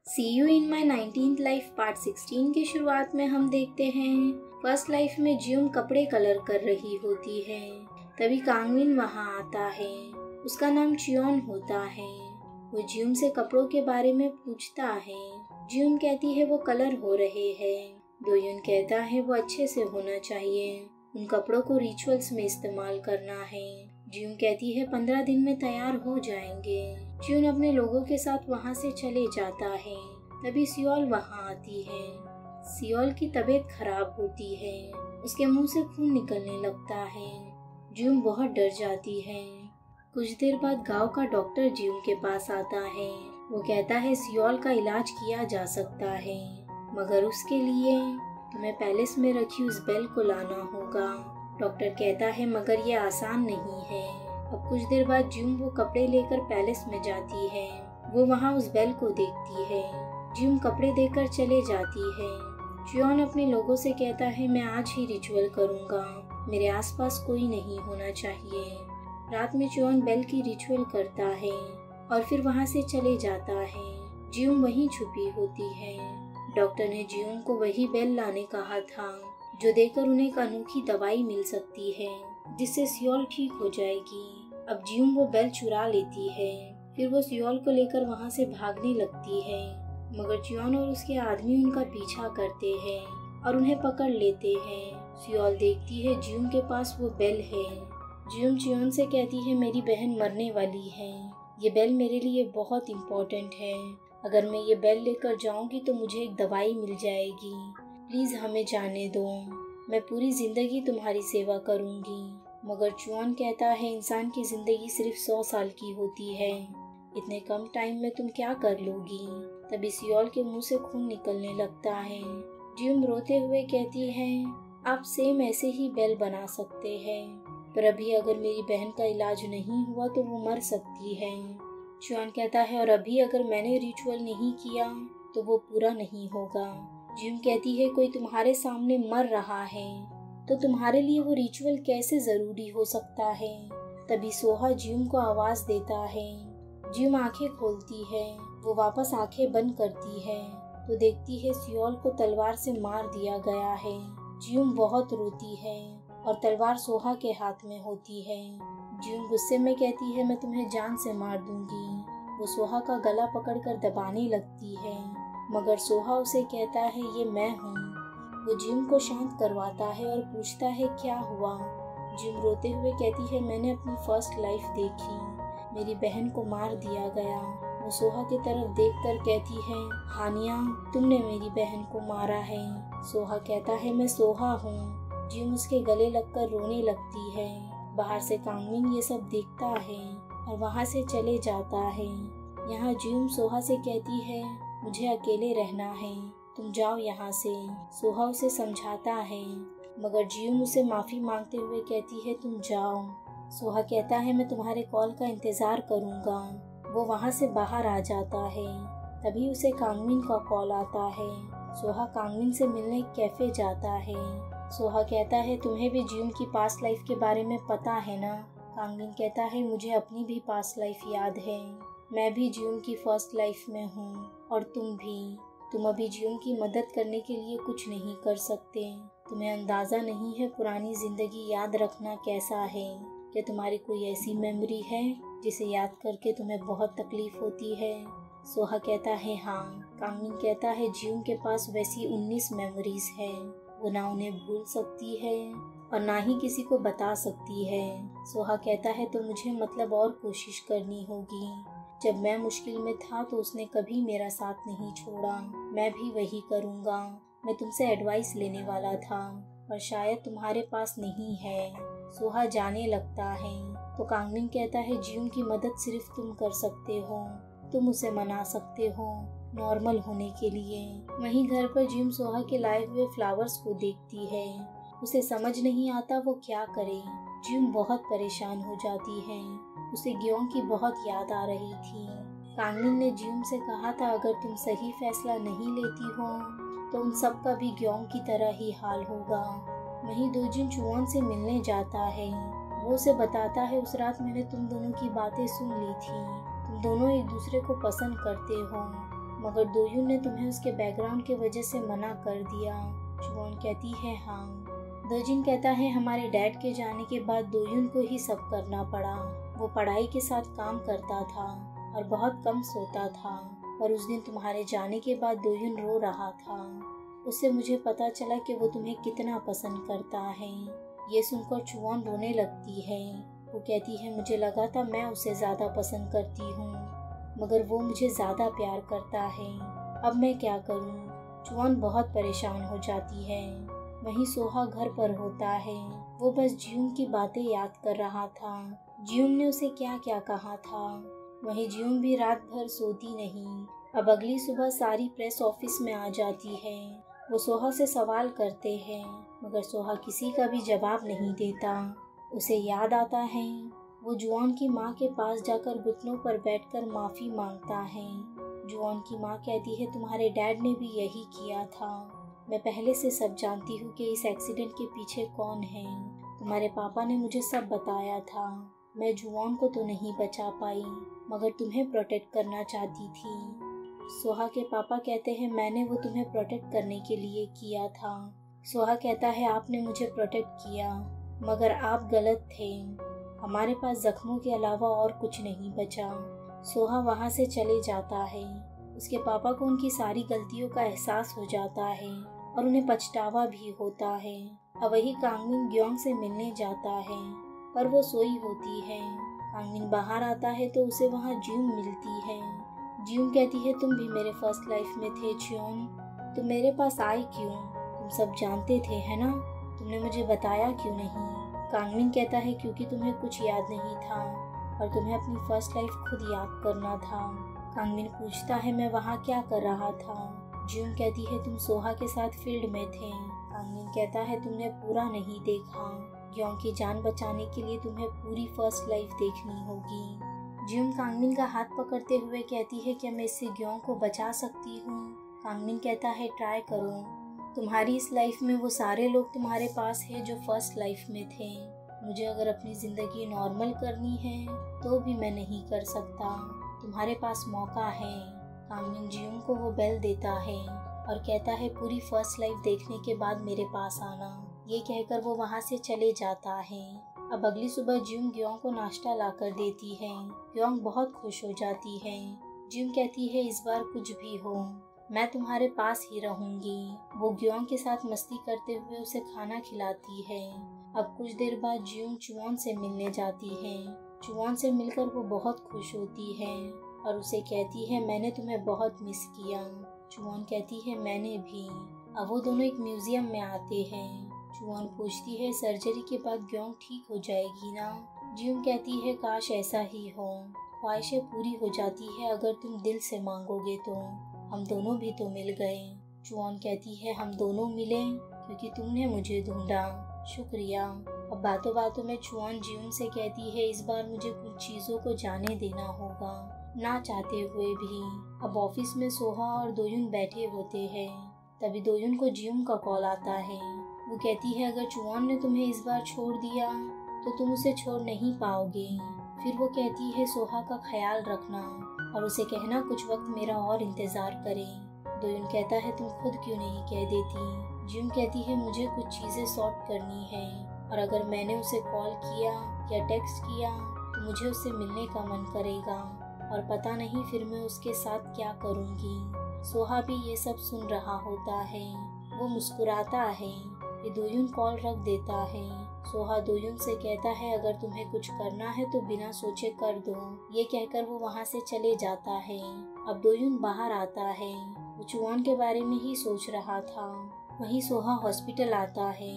C you in my 19th life part 16 की शुरुआत में हम देखते हैं फर्स्ट लाइफ में जियोंग कपड़े कलर कर रही होती है। तभी कांगमिन वहाँ आता है। उसका नाम चियोन होता है। वो जियोंग से कपड़ों के बारे में पूछता है। जियोंग कहती है वो कलर हो रहे हैं। दोयुन कहता है वो अच्छे से होना चाहिए, उन कपड़ों को रिचुअल्स में इस्तेमाल करना है। जियोंग कहती है 15 दिन में तैयार हो जाएंगे। जियोन अपने लोगों के साथ वहाँ से चले जाता है। तभी सियोल वहाँ आती है। सियोल की तबीयत खराब होती है, उसके मुंह से खून निकलने लगता है। जियोंग बहुत डर जाती है। कुछ देर बाद गांव का डॉक्टर जियोंग के पास आता है। वो कहता है सियोल का इलाज किया जा सकता है, मगर उसके लिए तुम्हें पैलेस में रखी उस बेल को लाना होगा। डॉक्टर कहता है मगर ये आसान नहीं है। अब कुछ देर बाद जियोंग वो कपड़े लेकर पैलेस में जाती है। वो वहाँ उस बेल को देखती है। जियोंग कपड़े देकर चले जाती है। चियोन अपने लोगों से कहता है मैं आज ही रिचुअल करूँगा, मेरे आसपास कोई नहीं होना चाहिए। रात में चियोन बेल की रिचुअल करता है और फिर वहाँ से चले जाता है। जियोंग वहीं छुपी होती है। डॉक्टर ने जियोंग को वही बेल लाने कहा था जो देकर उन्हें एक अनोखी दवाई मिल सकती है जिससे सियोल ठीक हो जाएगी। अब जियोंग वो बेल चुरा लेती है। फिर वो सियोल को लेकर वहाँ से भागने लगती है, मगर चियोन और उसके आदमी उनका पीछा करते हैं और उन्हें पकड़ लेते हैं। सियोल देखती है जियोंग के पास वो बेल है। जियोंग चियोन से कहती है मेरी बहन मरने वाली है, ये बेल मेरे लिए बहुत इम्पोर्टेंट है। अगर मैं ये बेल लेकर जाऊंगी तो मुझे एक दवाई मिल जाएगी। प्लीज हमें जाने दो, मैं पूरी जिंदगी तुम्हारी सेवा करूंगी। मगर चियोन कहता है इंसान की जिंदगी सिर्फ 100 साल की होती है, इतने कम टाइम में तुम क्या कर लोगी। तभी सियोल के मुंह से खून निकलने लगता है। जियोंग रोते हुए कहती है आप सेम ऐसे ही बेल बना सकते हैं, पर अभी अगर मेरी बहन का इलाज नहीं हुआ तो वो मर सकती है। चियोन कहता है और अभी अगर मैंने रिचुअल नहीं किया तो वो पूरा नहीं होगा। जियोंग कहती है कोई तुम्हारे सामने मर रहा है तो तुम्हारे लिए वो रिचुअल कैसे जरूरी हो सकता है। तभी सोहा जियोंग को आवाज देता है। जियोंग आंखें खोलती है। वो वापस आंखें बंद करती है तो देखती है सियोल को तलवार से मार दिया गया है। जियोंग बहुत रोती है और तलवार सोहा के हाथ में होती है। जियोंग गुस्से में कहती है मैं तुम्हें जान से मार दूंगी। वो सोहा का गला पकड़कर दबाने लगती है, मगर सोहा उसे कहता है ये मैं हूँ। वो जियोंग को शांत करवाता है और पूछता है क्या हुआ। जियोंग रोते हुए कहती है मैंने अपनी फर्स्ट लाइफ देखी, मेरी बहन को मार दिया गया। वो सोहा की तरफ देखकर कहती है हानिया तुमने मेरी बहन को मारा है। सोहा कहता है मैं सोहा हूँ। जियोंग उसके गले लगकर रोने लगती है। बाहर से कांगमिन ये सब देखता है और वहाँ से चले जाता है। यहाँ जियोंग सोहा से कहती है मुझे अकेले रहना है, तुम जाओ यहाँ से। सोहा उसे समझाता है, मगर जियोंग उसे माफी मांगते हुए कहती है तुम जाओ। सोहा कहता है मैं तुम्हारे कॉल का इंतजार करूँगा। वो वहाँ से बाहर आ जाता है। तभी उसे कांगमिन का कॉल आता है। सोहा कांगमिन से मिलने कैफे जाता है। सोहा कहता है तुम्हें भी जियोंग की पास्ट लाइफ के बारे में पता है ना। कांगमिन कहता है मुझे अपनी भी पास्ट लाइफ याद है, मैं भी जियोंग की फर्स्ट लाइफ में हूँ और तुम भी। तुम अभी जियोंग की मदद करने के लिए कुछ नहीं कर सकते। तुम्हें अंदाजा नहीं है पुरानी जिंदगी याद रखना कैसा है। क्या तुम्हारी कोई ऐसी मेमोरी है जिसे याद करके तुम्हें बहुत तकलीफ होती है। सोहा कहता है हाँ। कांगमिन कहता है जियोंग के पास वैसी 19 मेमोरीज है, वो ना उन्हें भूल सकती है और ना ही किसी को बता सकती है। सोहा कहता है तो मुझे मतलब और कोशिश करनी होगी। जब मैं मुश्किल में था तो उसने कभी मेरा साथ नहीं छोड़ा, मैं भी वही करूँगा। मैं तुमसे एडवाइस लेने वाला था पर शायद तुम्हारे पास नहीं है। सोहा जाने लगता है तो कांगमिन कहता है जियोंग की मदद सिर्फ तुम कर सकते हो, तुम उसे मना सकते हो नॉर्मल होने के लिए। वहीं घर पर जियोंग सोहा के लाए हुए फ्लावर्स को देखती है। उसे समझ नहीं आता वो क्या करे। जियोंग बहुत परेशान हो जाती है। उसे ग्योंग की बहुत याद आ रही थी। कांगमिन ने जियोंग से कहा था अगर तुम सही फैसला नहीं लेती हो तो उन सब का भी ग्योंग की तरह ही हाल होगा। वहीं दोजुन चियोन से मिलने जाता है। वो उसे बताता है उस रात मैंने तुम दोनों की बातें सुन ली थी, तुम दोनों एक दूसरे को पसंद करते हो। मगर दोयुन ने तुम्हें उसके बैकग्राउंड की वजह से मना कर दिया। जुवॉन कहती है हाँ। दोजिन कहता है हमारे डैड के जाने के बाद दोयुन को ही सब करना पड़ा। वो पढ़ाई के साथ काम करता था और बहुत कम सोता था, पर उस दिन तुम्हारे जाने के बाद दोयुन रो रहा था। उससे मुझे पता चला कि वो तुम्हें कितना पसंद करता है। ये सुनकर जुवॉन रोने लगती है। वो कहती है मुझे लगा था मैं उसे ज़्यादा पसंद करती हूँ, मगर वो मुझे ज़्यादा प्यार करता है। अब मैं क्या करूँ? जुवॉन बहुत परेशान हो जाती है। वहीं सोहा घर पर होता है। वो बस जियूंग की बातें याद कर रहा था। जियूंग ने उसे क्या क्या कहा था। वहीं जियूंग भी रात भर सोती नहीं। अब अगली सुबह सारी प्रेस ऑफिस में आ जाती है। वो सोहा से सवाल करते हैं, मगर सोहा किसी का भी जवाब नहीं देता। उसे याद आता है। वो जुवॉन की माँ के पास जाकर घुटनों पर बैठकर माफ़ी मांगता है। जुवॉन की माँ कहती है तुम्हारे डैड ने भी यही किया था। मैं पहले से सब जानती हूँ कि इस एक्सीडेंट के पीछे कौन है। तुम्हारे पापा ने मुझे सब बताया था। मैं जुवॉन को तो नहीं बचा पाई, मगर तुम्हें प्रोटेक्ट करना चाहती थी। सोहा के पापा कहते हैं मैंने वो तुम्हें प्रोटेक्ट करने के लिए किया था। सोहा कहता है आपने मुझे प्रोटेक्ट किया, मगर आप गलत थे। हमारे पास जख्मों के अलावा और कुछ नहीं बचा। सोहा वहाँ से चले जाता है। उसके पापा को उनकी सारी गलतियों का एहसास हो जाता है और उन्हें पछतावा भी होता है। अब वही कांगमिन ग्योंग से मिलने जाता है, पर वो सोई होती है। कांगमिन बाहर आता है तो उसे वहाँ जियूंग मिलती है। जियूंग कहती है तुम भी मेरे फर्स्ट लाइफ में थे जियोन, तुम मेरे पास आई क्यों? तुम सब जानते थे है ना? तुमने मुझे बताया क्यों नहीं? कांगमिन कहता है क्योंकि तुम्हें कुछ याद नहीं था और तुम्हें अपनी फर्स्ट लाइफ खुद याद करना था। कांगमिन पूछता है मैं वहाँ क्या कर रहा था? जियूंग कहती है तुम सोहा के साथ फील्ड में थे। कांगमिन कहता है तुमने पूरा नहीं देखा। ग्योंग की जान बचाने के लिए तुम्हें पूरी फर्स्ट लाइफ देखनी होगी। जियूंग कांगमिन का हाथ पकड़ते हुए कहती है क्या मैं इससे ग्योंग को बचा सकती हूँ? कांगमिन कहता है ट्राई करो। तुम्हारी इस लाइफ में वो सारे लोग तुम्हारे पास है जो फर्स्ट लाइफ में थे। मुझे अगर अपनी ज़िंदगी नॉर्मल करनी है तो भी मैं नहीं कर सकता। तुम्हारे पास मौका है। कांगमिन जियूंग को वो बेल देता है और कहता है पूरी फर्स्ट लाइफ देखने के बाद मेरे पास आना। ये कहकर वो वहाँ से चले जाता है। अब अगली सुबह जियूंग ग्योंग को नाश्ता लाकर देती है। ग्योंग बहुत खुश हो जाती है। जियूंग कहती है इस बार कुछ भी हो मैं तुम्हारे पास ही रहूंगी। वो ग्योंग के साथ मस्ती करते हुए उसे खाना खिलाती है। अब कुछ देर बाद जियूंग जुवॉन से मिलने जाती है। जुवॉन से मिलकर वो बहुत खुश होती है और उसे कहती है मैंने तुम्हें बहुत मिस किया। जुवॉन कहती है मैंने भी। अब वो दोनों एक म्यूजियम में आते हैं। जुवॉन पूछती है सर्जरी के बाद ग्योंग ठीक हो जाएगी ना? जियूंग कहती है काश ऐसा ही हो। ख्वाहिशें पूरी हो जाती है अगर तुम दिल से मांगोगे तो। हम दोनों भी तो मिल गए। जुवॉन कहती है हम दोनों मिले क्योंकि तुमने मुझे ढूंढा। शुक्रिया। अब बातों बातों में जुवॉन जियूंग से कहती है इस बार मुझे कुछ चीज़ों को जाने देना होगा, ना चाहते हुए भी। अब ऑफिस में सोहा और दोयुन बैठे होते हैं। तभी दोयुन को जियूंग का कॉल आता है। वो कहती है अगर जुवॉन ने तुम्हें इस बार छोड़ दिया तो तुम उसे छोड़ नहीं पाओगे। फिर वो कहती है सोहा का ख्याल रखना और उसे कहना कुछ वक्त मेरा और इंतज़ार करे। दोयुन कहता है तुम खुद क्यों नहीं कह देती? जियूंग कहती है मुझे कुछ चीज़ें सॉर्ट करनी है और अगर मैंने उसे कॉल किया या टेक्स्ट किया तो मुझे उससे मिलने का मन करेगा और पता नहीं फिर मैं उसके साथ क्या करूँगी। सोहा भी ये सब सुन रहा होता है। वो मुस्कुराता है। फिर दोयुन कॉल रख देता है। सोहा दोयुन से कहता है अगर तुम्हें कुछ करना है तो बिना सोचे कर दो। ये कहकर वो वहाँ से चले जाता है। अब दोयुन बाहर आता है। वो जुवॉन के बारे में ही सोच रहा था। वहीं सोहा हॉस्पिटल आता है।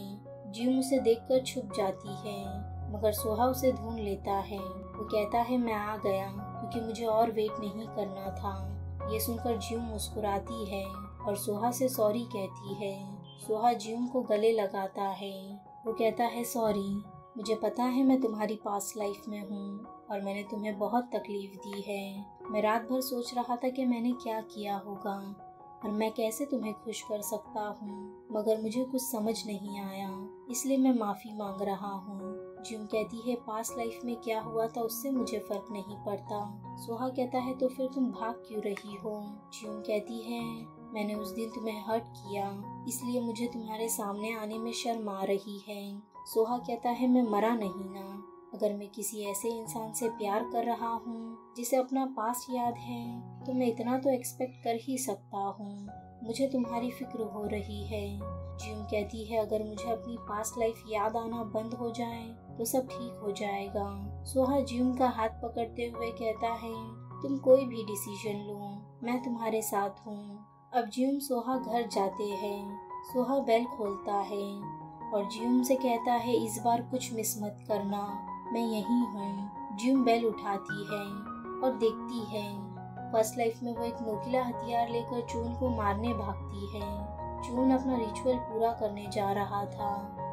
जियूंग उसे देखकर छुप जाती है, मगर सोहा उसे ढूंढ लेता है। वो कहता है मैं आ गया क्योंकि मुझे और वेट नहीं करना था। ये सुनकर जियूंग मुस्कुराती है और सोहा से सॉरी कहती है। सोहा जियूंग को गले लगाता है। वो कहता है सॉरी, मुझे पता है मैं तुम्हारी पास्ट लाइफ में हूँ और मैंने तुम्हें बहुत तकलीफ दी है। मैं रात भर सोच रहा था कि मैंने क्या किया होगा और मैं कैसे तुम्हें खुश कर सकता हूँ, मगर मुझे कुछ समझ नहीं आया, इसलिए मैं माफ़ी मांग रहा हूँ। जिम कहती है पास्ट लाइफ में क्या हुआ था उससे मुझे फर्क नहीं पड़ता। सोहा कहता है तो फिर तुम भाग क्यों रही हो? जिम कहती है मैंने उस दिन तुम्हें हर्ट किया, इसलिए मुझे तुम्हारे सामने आने में शर्म आ रही है। सोहा कहता है मैं मरा नहीं ना, अगर मैं किसी ऐसे इंसान से प्यार कर रहा हूँ जिसे अपना पास्ट याद है तो मैं इतना तो एक्सपेक्ट कर ही सकता हूँ। मुझे तुम्हारी फिक्र हो रही है। जिम कहती है अगर मुझे अपनी पास्ट लाइफ याद आना बंद हो जाए तो सब ठीक हो जाएगा। सोहा जिम का हाथ पकड़ते हुए कहता है तुम कोई भी डिसीजन लो, मैं तुम्हारे साथ हूँ। अब जिम सोहा घर जाते हैं। सोहा बेल खोलता है और जिम से कहता है इस बार कुछ मिस मत करना, मैं यहीं हूँ। जिम बेल उठाती है और देखती है फर्स्ट लाइफ में वो एक नोकीला हथियार लेकर चून को मारने भागती है। चून अपना रिचुअल पूरा करने जा रहा था।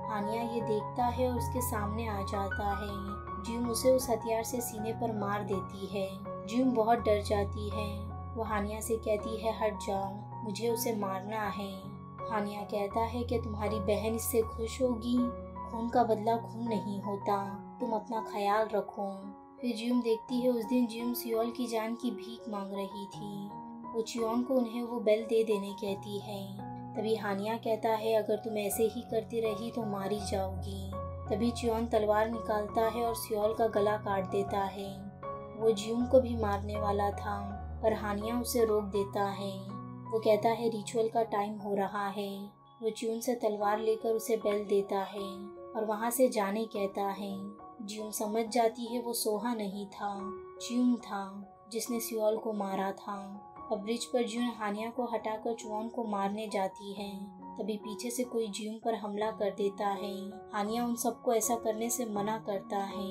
हानिया ये देखता है और उसके सामने आ जाता है। जिम उसे उस हथियार से सीने पर मार देती है। जिम बहुत डर जाती है। वो हानिया से कहती है हट जाओ, मुझे उसे मारना है। हानिया कहता है कि तुम्हारी बहन इससे खुश होगी, खून का बदला खून नहीं होता, तुम अपना ख्याल रखो। फिर जिम देखती है उस दिन जिम सियोल की जान की भीख मांग रही थी। वो चियोन को उन्हें वो बेल दे देने कहती है। तभी हानिया कहता है अगर तुम ऐसे ही करती रही तो मारी जाओगी। तभी चियोन तलवार निकालता है और सियोल का गला काट देता है। वो जिम को भी मारने वाला था पर हानिया उसे रोक देता है। वो कहता है रिचुअल का टाइम हो रहा है। वो चियोन से तलवार लेकर उसे बेल देता है और वहाँ से जाने कहता है। जिम समझ जाती है वो सोहा नहीं था, जिम था जिसने सियोल को मारा था। अब ब्रिज पर जिम हानिया को हटाकर चुआन को मारने जाती है। तभी पीछे से कोई जिम पर हमला कर देता है। हानिया उन सबको ऐसा करने से मना करता है।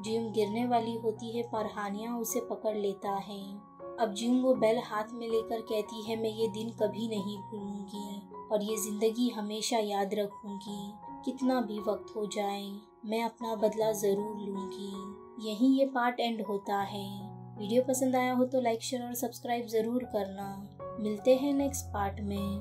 जिम गिरने वाली होती है पर हानिया उसे पकड़ लेता है। अब जिम वो बेल हाथ में लेकर कहती है मैं ये दिन कभी नहीं भूलूंगी और ये जिंदगी हमेशा याद रखूंगी, कितना भी वक्त हो जाए मैं अपना बदला जरूर लूंगी। यहीं ये पार्ट एंड होता है। वीडियो पसंद आया हो तो लाइक शेयर और सब्सक्राइब जरूर करना। मिलते हैं नेक्स्ट पार्ट में।